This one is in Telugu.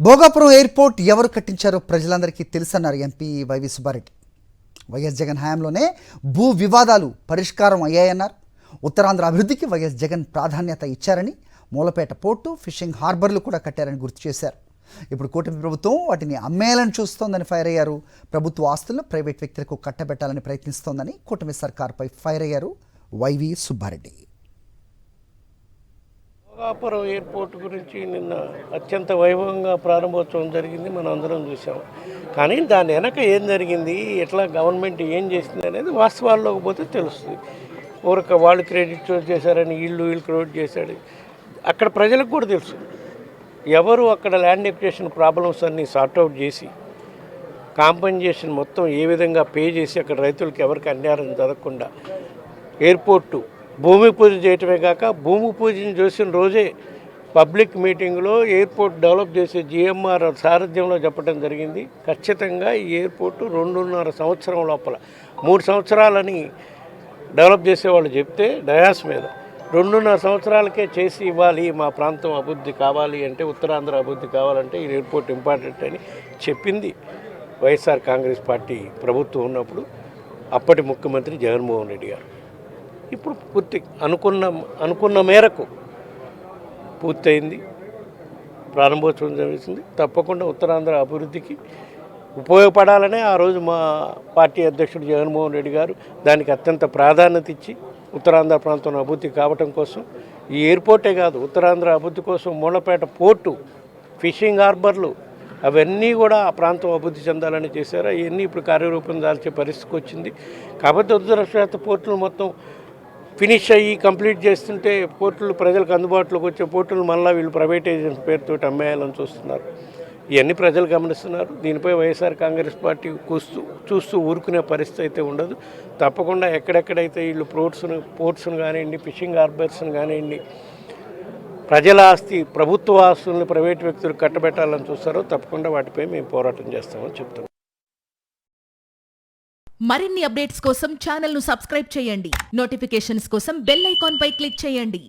భోగాపురం ఎయిర్పోర్ట్ ఎవరు కట్టించారో ప్రజలందరికీ తెలుసన్నారు MP YV Subbareddy. YS Jagan హయాంలోనే భూ వివాదాలు పరిష్కారం అయ్యాయన్నారు. ఉత్తరాంధ్ర అభివృద్ధికి వైఎస్ జగన్ ప్రాధాన్యత ఇచ్చారని, మూలపేట పోర్టు, ఫిషింగ్ హార్బర్లు కూడా కట్టారని గుర్తు చేశారు. ఇప్పుడు కూటమి ప్రభుత్వం వాటిని అమ్మేయాలని చూస్తోందని ఫైర్ అయ్యారు. ప్రభుత్వ ఆస్తులను ప్రైవేట్ వ్యక్తులకు కట్టబెట్టాలని ప్రయత్నిస్తోందని కూటమి సర్కార్పై ఫైర్ అయ్యారు వైవి సుబ్బారెడ్డి. భోగాపురం ఎయిర్పోర్ట్ గురించి నిన్న అత్యంత వైభవంగా ప్రారంభోత్సవం జరిగింది, మనం అందరం చూసాం. కానీ దాని వెనక ఏం జరిగింది, ఎట్లా గవర్నమెంట్ ఏం చేసింది అనేది వాస్తవాల్లోకి పోతే తెలుస్తుంది. వాళ్ళు క్రెడిట్ చేశారని వీళ్ళు క్రెడిట్ చేశాడు. అక్కడ ప్రజలకు కూడా తెలుసు ఎవరు అక్కడ ల్యాండ్ ఎక్విజిషన్ ప్రాబ్లమ్స్ అన్నీ సార్ట్అవుట్ చేసి కాంపెన్సేషన్ మొత్తం ఏ విధంగా పే చేసి అక్కడ రైతులకు ఎవరికి అన్యాయం జరగకుండా ఎయిర్పోర్టు భూమి పూజ చేయటమే కాక భూమి పూజను చేసిన రోజే పబ్లిక్ మీటింగ్లో ఎయిర్పోర్ట్ డెవలప్ చేసే జిఎంఆర్ సారథ్యంలో చెప్పడం జరిగింది. ఖచ్చితంగా ఈ ఎయిర్పోర్టు 2.5 సంవత్సరం లోపల 3 సంవత్సరాలని డెవలప్ చేసేవాళ్ళు చెప్తే డయాస్ మీద 2.5 సంవత్సరాలకే చేసి ఇవ్వాలి, మా ప్రాంతం అభివృద్ధి కావాలి అంటే, ఉత్తరాంధ్ర అభివృద్ధి కావాలంటే ఈ ఎయిర్పోర్ట్ ఇంపార్టెంట్ అని చెప్పింది వైఎస్ఆర్ కాంగ్రెస్ పార్టీ ప్రభుత్వం ఉన్నప్పుడు అప్పటి ముఖ్యమంత్రి జగన్మోహన్ రెడ్డి గారు. ఇప్పుడు పూర్తి అనుకున్న మేరకు పూర్తయింది, ప్రారంభోత్సవం జరుగుతుంది. తప్పకుండా ఉత్తరాంధ్ర అభివృద్ధికి ఉపయోగపడాలనే ఆ రోజు మా పార్టీ అధ్యక్షుడు జగన్మోహన్ రెడ్డి గారు దానికి అత్యంత ప్రాధాన్యత ఇచ్చి ఉత్తరాంధ్ర ప్రాంతం అభివృద్ధి కావటం కోసం ఈ ఎయిర్పోర్టే కాదు, ఉత్తరాంధ్ర అభివృద్ధి కోసం మూలపేట పోర్టు, ఫిషింగ్ హార్బర్లు అవన్నీ కూడా ఆ ప్రాంతం అభివృద్ధి చెందాలని చేశారు. అవన్నీ ఇప్పుడు కార్యరూపం దాల్చే పరిస్థితికి వచ్చింది. కాబట్టి ఉత్తరాంధ్ర పోర్టులు మొత్తం ఫినిష్ అయ్యి కంప్లీట్ చేస్తుంటే పోర్టులు ప్రజలకు అందుబాటులోకి వచ్చే పోర్టులు మళ్ళీ వీళ్ళు ప్రైవేటైజేషన్ పేరుతో అమ్మేయాలని చూస్తున్నారు. ఇవన్నీ ప్రజలు గమనిస్తున్నారు. దీనిపై వైఎస్ఆర్ కాంగ్రెస్ పార్టీ చూస్తూ ఊరుకునే పరిస్థితి అయితే ఉండదు. తప్పకుండా ఎక్కడెక్కడైతే వీళ్ళు పోర్ట్స్ను కానివ్వండి, ఫిషింగ్ హార్బర్స్ను కానివ్వండి, ప్రజల ఆస్తి ప్రభుత్వ ఆస్తులను ప్రైవేట్ వ్యక్తులు కట్టబెట్టాలని చూస్తారో తప్పకుండా వాటిపై మేము పోరాటం చేస్తామని చెప్తున్నాం. మరిన్ని అప్డేట్స్ కోసం ఛానల్ను సబ్స్క్రైబ్ చేయండి. నోటిఫికేషన్స్ కోసం బెల్ ఐకాన్ పై క్లిక్ చేయండి.